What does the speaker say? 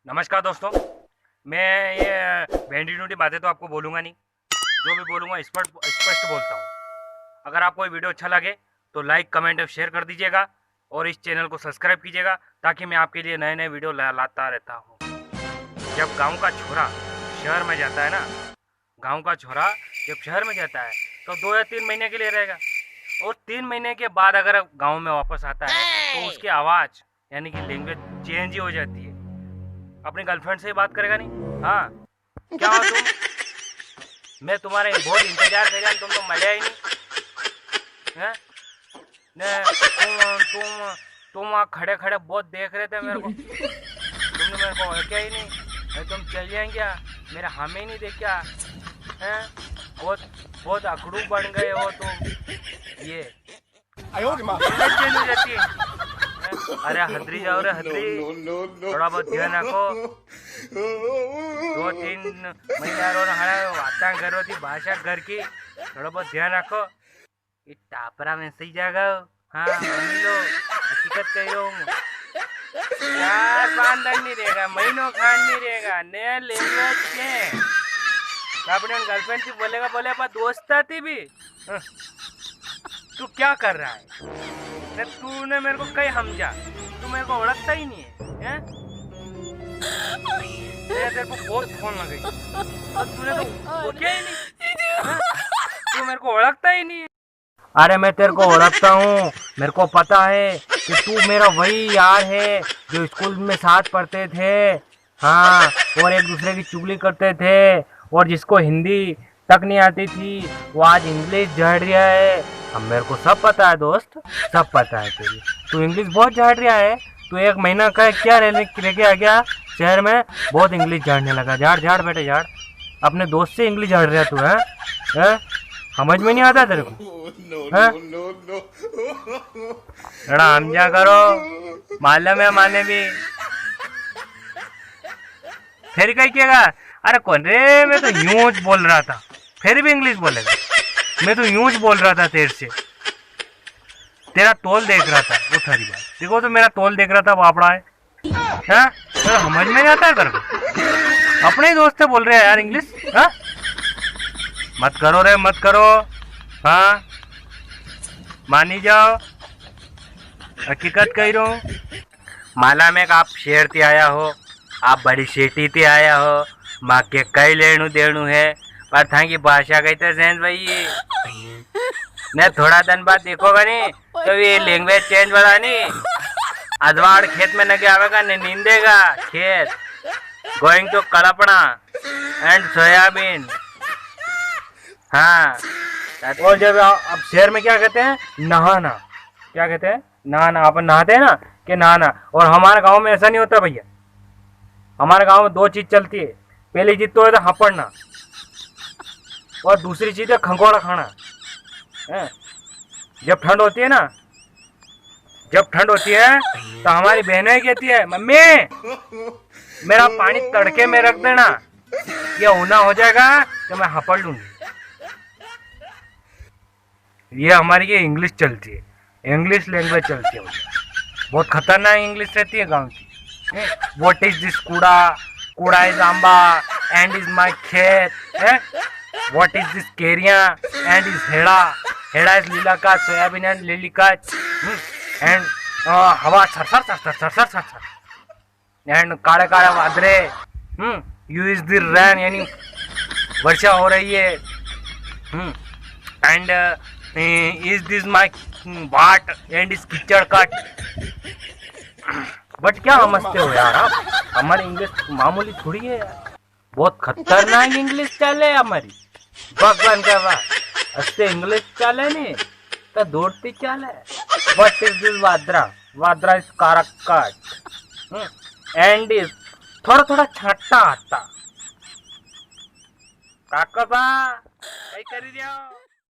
नमस्कार दोस्तों। मैं ये भेंडी टूटी बातें तो आपको बोलूँगा नहीं, जो भी बोलूँगा स्पष्ट बोलता हूँ। अगर आपको ये वीडियो अच्छा लगे तो लाइक कमेंट और शेयर कर दीजिएगा और इस चैनल को सब्सक्राइब कीजिएगा ताकि मैं आपके लिए नए नए वीडियो लाता रहता हूँ। जब गांव का छोरा शहर में जाता है ना, गांव का छोरा जब शहर में जाता है तो 2 या 3 महीने के लिए रहेगा और 3 महीने के बाद अगर गाँव में वापस आता है तो उसकी आवाज़ यानी कि लैंग्वेज चेंज ही हो जाती है। अपनी गर्लफ्रेंड से ही बात करेगा नहीं। हाँ, क्या हो तुम? मैं तुम्हारे बहुत इंतजार कर रहा हूँ, तुम तो मिले ही नहीं हैं? तुम वहाँ खड़े खड़े बहुत देख रहे थे मेरे को, तुमने मेरे को क्या ही नहीं। तुम चल जाएंगे क्या? मेरा हमें ही नहीं देख क्या हैं? बहुत अकड़ू बन गए हो तुम। ये चेंज हो जाती है। अरे हदरी जाओ रे हदरी, थोड़ा बहुत ध्यान रखो। 2-3 महीना वाता घर थी भाषा घर की, थोड़ा बहुत ध्यान रखो। ये टापरा में सही जागा। हाँ मान लो, हकीकत कह रहा हूँ। 4-5 दिन नहीं रहेगा, महीनों खान नहीं रहेगा। नया लैंग्वेज के अपने गर्लफ्रेंड थी बोलेगा, बोले पर दोस्त थी भी। तू क्या कर रहा है? तूने मेरे को कहीं समझा, तू मेरे को ओळखता ही नहीं है? तेरे को बहुत फोन लगे और तूने तो क्या ही नहीं, तू मेरे को ओळखता ही नहीं है। अरे मैं तेरे को ओळखता हूँ, मेरे को पता है कि तू मेरा वही यार है जो स्कूल में साथ पढ़ते थे। हाँ, और एक दूसरे की चुगली करते थे और जिसको हिंदी तक नहीं आती थी वो आज इंग्लिश झाड़ रहा है। अब मेरे को सब पता है दोस्त, सब पता है तेरी। तू इंग्लिश बहुत झाड़ रहा है। तू 1 महीना का क्या लेके आ गया शहर में, बहुत इंग्लिश झाड़ने लगा। झाड़ बेटे झाड़, अपने दोस्त से इंग्लिश झाड़ रहा तू है? समझ में नहीं आता तेरे को? थोड़ा समझा करो, मालूम है माने भी फिर कहीं किएगा। अरे कौन रे, मैं तो यूं बोल रहा था, फिर भी इंग्लिश बोलेगा। मैं तो यूं बोल रहा था तेरे से, तेरा तोल देख रहा था। वो थारी बात देखो, तो मेरा तोल देख रहा था वापड़ा है। हाँ, तो समझ में नहीं आता है कर अपने ही दोस्त से बोल रहे हैं यार इंग्लिश। हाँ, मत करो रे, मत करो। हाँ, मानी जाओ, हकीकत कह रहा हूँ। माला में आप शेर ते आया हो, आप बड़ी सेठी ते आया हो, माँ के कई लेणु देणु है, पर था की भाषा कही तो सेंस भाई ने थोड़ा दिन बाद देखोगा नहीं तो ये लैंग्वेज चेंज वाला नहीं, अजवाड़ खेत में नगे आवेगा ने नींदेगा खेत, गोइंग टू कलपना एंड सोयाबीन। हाँ, और जब अब शहर में क्या कहते हैं, नहाना, क्या कहते हैं, नहाना। अपन नहाते हैं ना कि नहाना, और हमारे गांव में ऐसा नहीं होता भैया। हमारे गांव में 2 चीज चलती है। पहली चीज तो है हपड़ना और दूसरी चीज है खंगोड़ा खाना। जब ठंड होती है ना, जब ठंड होती है तो हमारी बहनें कहती है, मम्मी मेरा पानी तड़के में रख देना, ये ऊना हो जाएगा तो मैं हपड़ लूंगी। ये हमारी ये इंग्लिश चलती है, इंग्लिश लैंग्वेज चलती है। बहुत खतरनाक इंग्लिश रहती है गांव की। व्हाट इज दिस कूड़ा, कूड़ा इज आंबा एंड इज माई खेत। व्हाट इज दिस केरिया एंड इज हेड़ा, हेड़ा इज लीला का, सोयाबीन एंड लिली का एंड हवा सर एंड काले काले वादरे। यू इज द रैन यानी वर्षा हो रही है। एंड इज दिस माई बाट एंड इज कीचड़ कट। बट क्या समझते हो यार आप, हमारी इंग्लिश मामूली थोड़ी है यार, बहुत खतरनाक इंग्लिश चले हमारी। भगवान का वाह, अच्छे इंग्लिश चले नहीं तो दौड़ती चले। What is this Vadra, Vadra is corrupt and is थोड़ा थोड़ा छाटा आता। काका बा कई करी दिया।